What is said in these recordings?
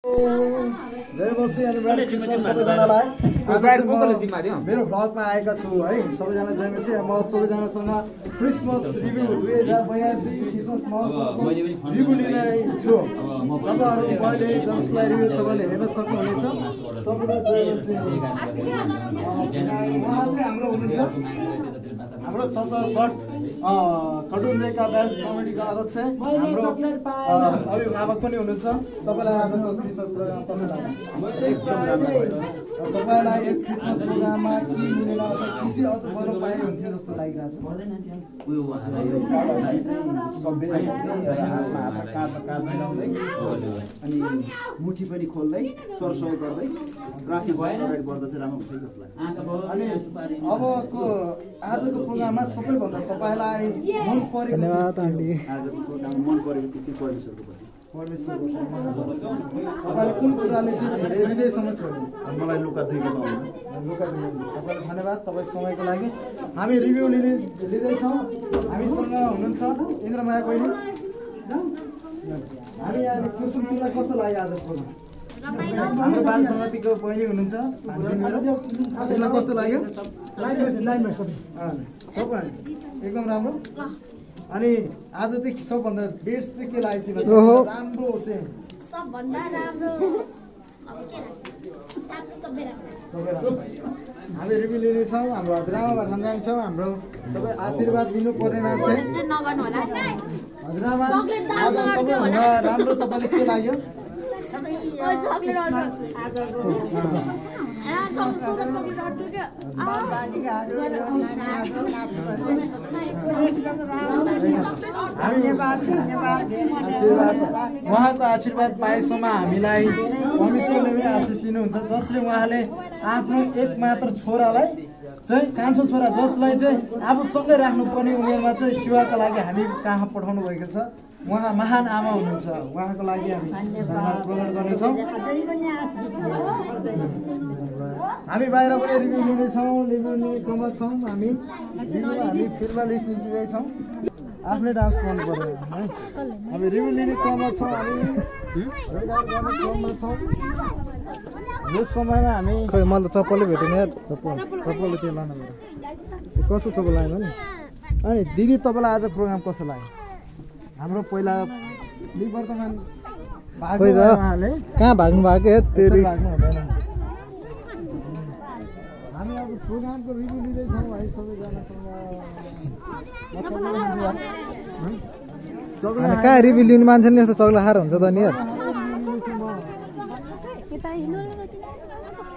जय बसी अनि मेरी क्रिसमस सबैजनालाई मेरो भ्लगमा आएका छु है सबैजना जय बसी म सबैजनासँग क्रिसमस रिभ्यू 2082 क्रिसमस रिभ्यू लिन छु तपाईहरु मैले जसलाई रिभ्यू तपाईले हेर्न सक्नुहुनेछ सबैलाई जय बसी हाम्रो हुनुहुन्छ हाम्रो चचरपट कटुन्जेका ब्याच कमेडीका अध्यक्ष हाम्रो अभिभावक पनि हुनुहुन्छ तपाईलाई आजको क्रिसमस प्रोग्राम एकदम राम्रो भयो तपाईलाई एक क्रिसमस प्रोग्राममा के मिलेन अथवा के चाहिँ अझ गर्न पाए हुन्थ्यो जस्तो लागिरहेछ अनि मुठी पनि खोल्दै सरसह गर्दै राखी सेलिब्रेट गर्दा चाहिँ राम्रो हुन्छ जस्तो लाग्छ अनि अबको आजको प्रोग्राममा सबैभन्दा तपाईलाई मन परेको धन्यवाद आन्टी आजको प्रोग्राम मन परेको चाहिँ परमेश्वरको तपाईले कुन कुराले चाहिँ धेरै हृदयसम्म छोड्नु मलाई लुका दिएको तपाईलाई धन्यवाद तपाईको समयको लागि हामी रिभ्यू लिँदैछौँ हामीसँग हुनुहुन्छ इन्द्रमाया बहिनी हामी यहाँ कुसुम तिमीलाई कस्तो लाग्यो आज प्रोग्राम हाम्रो बाल समितिको बहिनी हुनुहुन्छ तिमीलाई कस्तो लाग्यो सबै एकदम राम्रो अनि आज चाहिँ सबभन्दा बेस्ट चाहिँ के लाग्यो तिमीलाई राम्रो चाहिँ सबभन्दा राम्रो सबै राम्रो हामी रिभ्यू लिनेछौँ हाम्रो हजुरआमा भन्न जान्छौँ हाम्रो सबै आशीर्वाद दिनु पर्ने मान्छे हजुरआमा आज सबैभन्दा राम्रो तपाईँले के लाग्यो उहाँको आशीर्वाद पाएसम्म हामीलाई परमेश्वरले आशिष दिनुहुन्छ जसले उहाँले आफ्नो एकमात्र छोरालाई चाहिँ कान्छो छोरा जसलाई चाहिँ आफूसँगै राख्नुपर्ने उमेरमा चाहिँ सेवाको लागि हामी कहाँ पठाउनु भएको छ उहाँ महान आमा हुनुहुन्छ उहाँको लागि हामी धन्यवाद प्रकट गर्नेछौँ हामी बाहिर पनि रिभ्यू लिनेछौँ रिभ्यू लिने क्रममा छौँ हामी फिल्ममा लिस्ट दिँदैछौँ आफ्नै डान्स मन पर्यो है हामी रिभ्यू लिने क्रममा छौँ हामी क्रममा छौँ यस समयमा हामी खै मलाई चप्पलै भेटेन यार चप्पलले त्यो लानु कस्तो चप्पल लाग्यो भने अनि दिदी तपाईँलाई आज प्रोग्राम कस्तो लाग्यो हाम्रो पहिला वर्तमान कहाँ भाग्नु भएको भाग्नु हुँदैन हामी अब प्रोग्रामको रिभ्यू लिँदैछौँ है सबैजनासँग कहाँ रिभ्यू लिनु मान्छे नि यस्तो चक्ला खाएर हुन्छ त नि यार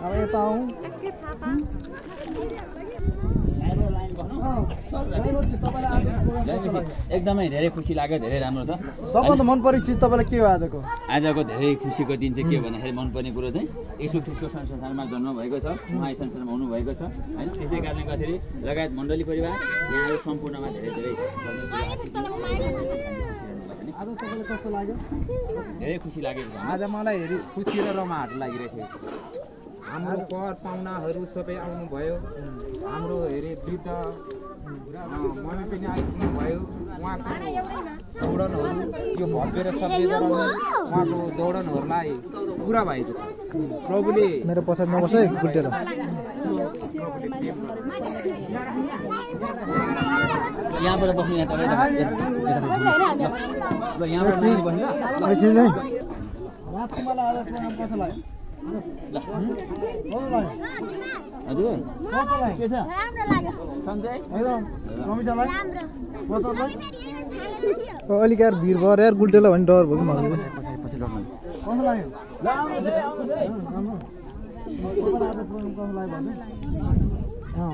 अब यता आउँ एकदमै धेरै खुसी लाग्यो धेरै राम्रो छ सबभन्दा मन परेको चिज तपाईँलाई के हो आजको धेरै खुसीको दिन चाहिँ के भन्दाखेरि मनपर्ने कुरो चाहिँ यीशु ख्रीष्टको संसारमा जन्म भएको छ उहाँ यस संसारमा हुनुभएको छ होइन त्यसै कारणले गर्दाखेरि लगायत मण्डली परिवार यहाँहरू सम्पूर्णमा धेरै धेरै आज तपाईँलाई कस्तो लाग्यो धेरै खुसी लागेको छ आज मलाई हेरी खुसी र रमाहट लागिरहेको छ हाम्रो पर पाहुनाहरू सबै आउनुभयो हाम्रो हेरे वृद्ध मम्मी पनि आइपुग्नु भयो उहाँको दौडनहरू यो भव्य र सभ्य गराउने उहाँको दौडनहरूलाई पुरा भएको छ प्रभुले मेरो पछाडि नबस्छ है गुल्टेर यहाँबाट बस्नु यहाँ तपाईँ यहाँबाट बस्नु हजुर के छ अलिक यार भिड भयो यार गुल्टेला भने डर भयो कि मलाई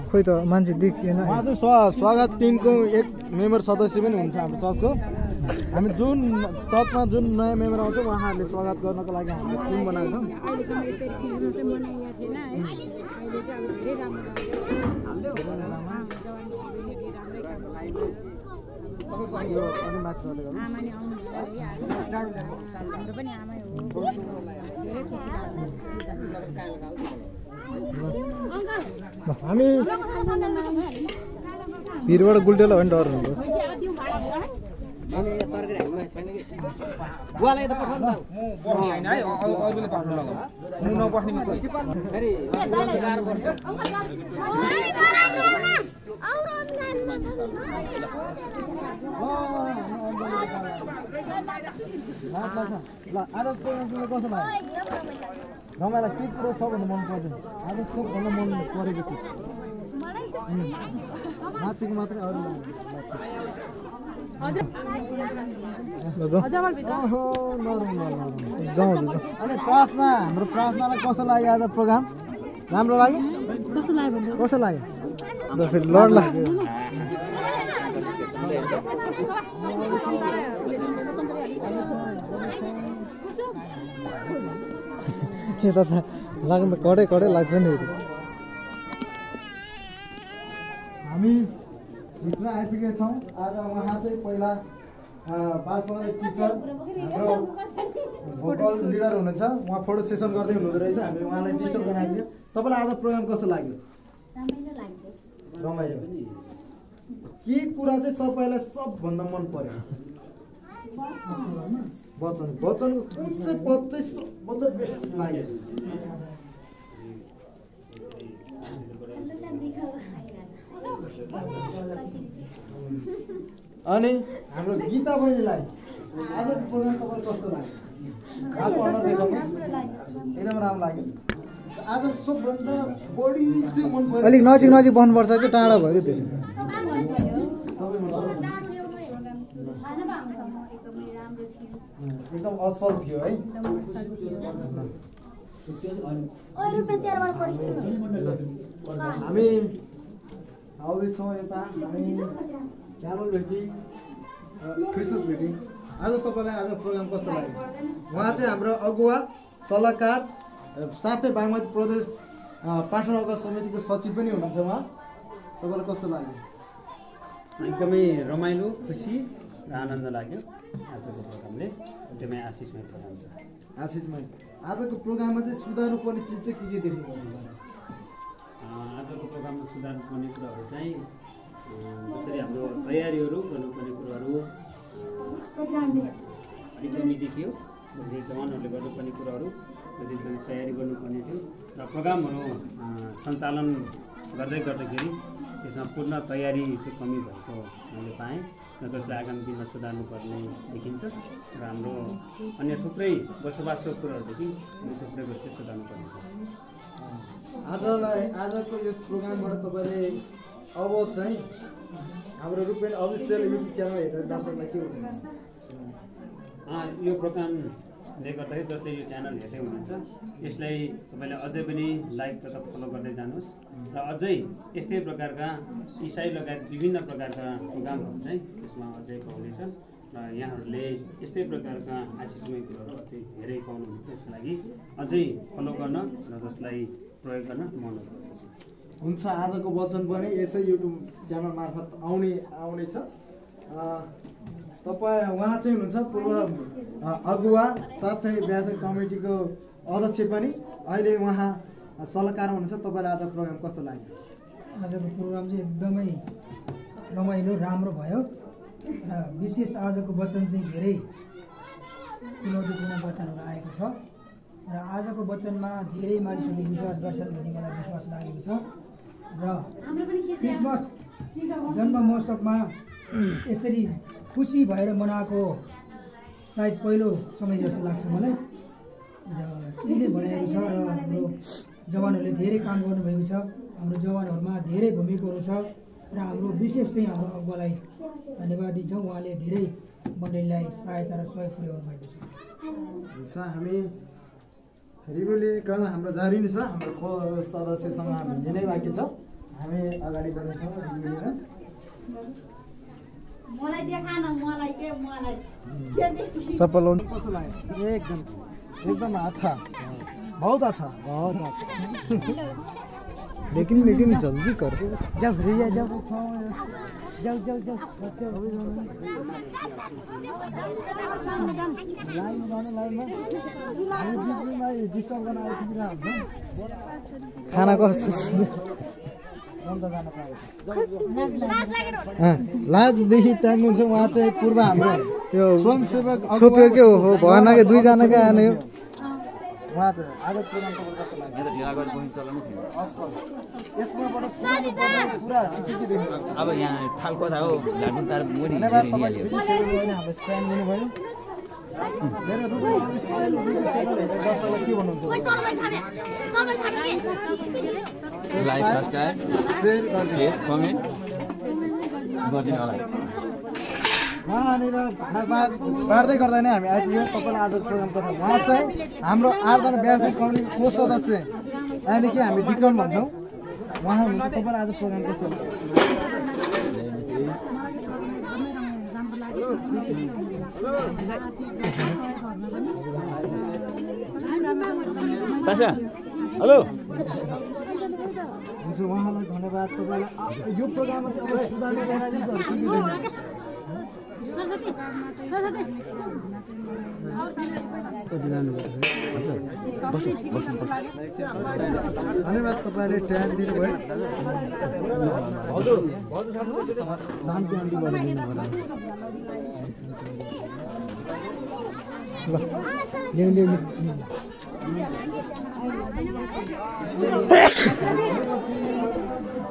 खोइ त मान्छे देखिएन आज स्वागत टिमको एक मेम्बर सदस्य पनि हुन्छ हाम्रो चर्चको हामी जुन चर्चमा जुन नयाँ मेम्बर आउँछ उहाँहरूले स्वागत गर्नको लागि हामीले टिम बनाएको हामी भिरबाट गुल्टेला भने डर हुन्छ बुवालाई त पठाउनु त म बस्ने होइन है अरूले बस्नु लगा म नबस्ने फेरि ल आज प्रोग्राम कस्तो लाग्यो रमाइलो के कुरो सबभन्दा मन पर्दैन आज सबभन्दा मन परेको थियो नाचेको मात्रै अरू अनि प्रार्थना हाम्रो प्रार्थनालाई कस्तो लाग्यो आज प्रोग्राम राम्रो लाग्यो कस्तो लाग्यो फेरि लड लाग्यो के त लाग्नु त कडै लाग्छ नि हामी भित्र आइपुगेका छौँ आज उहाँ चाहिँ पहिला पाठशाला टिचर हाम्रो भोकल लिडर हुनुहुन्छ उहाँ फोटो सेसन गर्दै हुनुहुँदो रहेछ हामीले उहाँलाई डिस्टर्ब गर्न आइपुग्यो तपाईँलाई आज प्रोग्राम कस्तो लाग्यो रमाइलो के कुरा चाहिँ सबैलाई सबभन्दा मन पर्यो वचनको कुन चाहिँ पद चाहिँ सबभन्दा बेस्ट लाग्यो अनि हाम्रो गीता बहिनीलाई आजको प्रोग्राम तपाईँलाई कस्तो लाग्यो एकदम राम्रो लाग्यो आज सबभन्दा बढी चाहिँ मन पर्यो अलिक नजिक बन्नुपर्छ कि टाढा भयो कि त्यो एकदम असल थियो है हामी आउँदैछौँ यता हामी क्यारोल भेटी क्रिसमस भेटी आज तपाईँलाई आज प्रोग्राम कस्तो लाग्यो उहाँ चाहिँ हाम्रो अगुवा सल्लाहकार साथै बागमती प्रदेश पाठशाला समितिको सचिव पनि हुनुहुन्छ उहाँ तपाईँलाई कस्तो लाग्यो एकदमै रमाइलो खुसी र आनन्द लाग्यो आजको प्रोग्रामले एकदमै आशिषमय प्रोग्राम छ आशिषमय आजको प्रोग्राममा चाहिँ सुधार्नुपर्ने चिज चाहिँ के देख्नु आजको प्रोग्राममा सुधार्नुपर्ने कुराहरू चाहिँ जसरी हाम्रो तयारीहरू गर्नुपर्ने कुराहरू अलिक कमी देखियो जसरी जवानहरूले गर्नुपर्ने कुराहरू जति तयारी गर्नुपर्ने थियो र प्रोग्रामहरू सञ्चालन गर्दाखेरि त्यसमा पूर्ण तयारी चाहिँ कमी भएको मैले पाएँ र जसलाई आगामी दिनमा सुधार्नुपर्ने देखिन्छ र हाम्रो अन्य थुप्रै बसोबासको कुराहरूदेखि थुप्रै कुरो चाहिँ सुधार्नुपर्ने छ आजको यो प्रोग्रामबाट तपाईँले अब चाहिँ हाम्रो रुपेन अफिसियल युट्युब च्यानल हेरेर दर्शकलाई के हुन्छ यो प्रोग्रामले गर्दाखेरि जसले यो च्यानल हेर्दै हुनुहुन्छ यसलाई तपाईँले अझै पनि लाइक तथा फलो गर्दै जानुहोस् र अझै यस्तै प्रकारका इसाई लगायत विभिन्न प्रकारका प्रोग्रामहरू चाहिँ यसमा अझै पाउनेछ र यहाँहरूले यस्तै प्रकारका आशिषमय कुराहरू अझै धेरै पाउनुहुन्छ यसको लागि अझै फलो गर्न र जसलाई प्रयोग गर्न म अनुरोध गर्दछु हुन्छ आजको वचन पनि यसै युट्युब च्यानल मार्फत आउनेछ तपाईँ उहाँ चाहिँ हुनुहुन्छ पूर्व अगुवा साथै व्यासन कमिटीको अध्यक्ष पनि अहिले उहाँ सल्लाहकार हुनुहुन्छ तपाईँलाई आज प्रोग्राम कस्तो लाग्यो आजको प्रोग्राम चाहिँ एकदमै रमाइलो राम्रो भयो र विशेष आजको वचन चाहिँ धेरै चुनौतीपूर्ण वचनहरू आएको छ र आजको वचनमा धेरै मानिसहरूले विश्वास गर्छन् भन्ने मलाई विश्वास लागेको छ र क्रिसमस जन्म महोत्सवमा यसरी खुसी भएर मनाएको सायद पहिलो समय जस्तो लाग्छ मलाई र यही नै भनाइहरू छ र हाम्रो जवानहरूले धेरै काम गर्नुभएको छ हाम्रो जवानहरूमा धेरै भूमिकाहरू छ र हाम्रो विशेष चाहिँ हाम्रो अगुवालाई धन्यवाद दिन्छौँ उहाँले धेरै मण्डलीलाई सहायता र सहयोग पुर्याउनु भएको छ हामी रिभ्युलिकन हाम्रो जारी नै छ हाम्रो सदस्यसँग हामी लिनै बाँकी छ हामी अगाडि बढ्नेछौँ रिभ्युलिकन मलाई देखा न मलाई के चप्पल कस्तो लाग्यो एकदम अच्छा बहुत अच्छा लेकिन जल्दी कर जाओ भैया जाओ खाना कस्तो जनता जान चाहन्छ लाजदेखि ट्याग्नुहुन्छ उहाँ चाहिँ पूर्व हाम्रो त्यो स्वयंसेवक छोप्यो के हो भएन कि दुईजनाकै आने हो उहाँ चाहिँ आज प्रोग्राम अब यहाँ ठाल कथा हो झाडु तार मुनि लाइक सब्सक्राइब शेयर कमेन्ट गरिदिनु होला उहाँनिर बाँड्दै गर्दा नै हामी आइपुग्यौँ तपाईँलाई आज प्रोग्राम गर्नु उहाँ चाहिँ हाम्रो आर्दना व्यापारिक कमिटीको को सदस्य यानि कि हामी डिकन भन्छौँ उहाँ हुनुहुन्छ तपाईँलाई आज प्रोग्राम कस्तो हेलो हुन्छ उहाँलाई धन्यवाद तपाईँलाई यो प्रोग्राममा चाहिँ अब सुधार्नु पर्ने चिजहरू के के धन्यवाद तपाईँले टाइम दिनुभयो शान्ति आन्टी गरिदिनु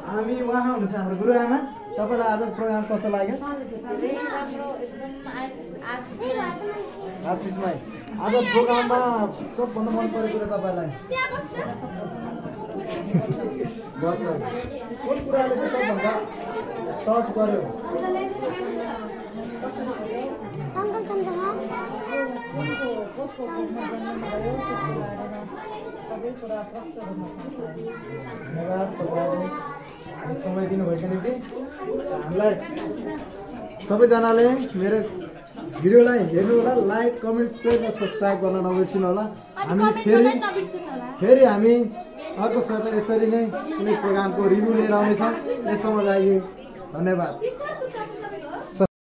हामी उहाँ हुनुहुन्छ हाम्रो गुरुआमा तपाईँलाई आज प्रोग्राम कस्तो लाग्यो आशिषमाई आज प्रोग्राममा सबभन्दा मन परेको कुरा तपाईँलाई कुन कुराले चाहिँ सबभन्दा टच गर्यो धन्यवाद तपाईँले समय दिनुभएको निम्ति हामीलाई सबैजनाले मेरो भिडियोलाई हेर्नु होला लाइक कमेन्ट सेयर र सब्सक्राइब गर्न नबिर्सिनु होला हामी फेरि हामी अर्को साता यसरी नै कुनै प्रोग्रामको रिभ्यू लिएर आउनेछौँ यसम्म लागि धन्यवाद।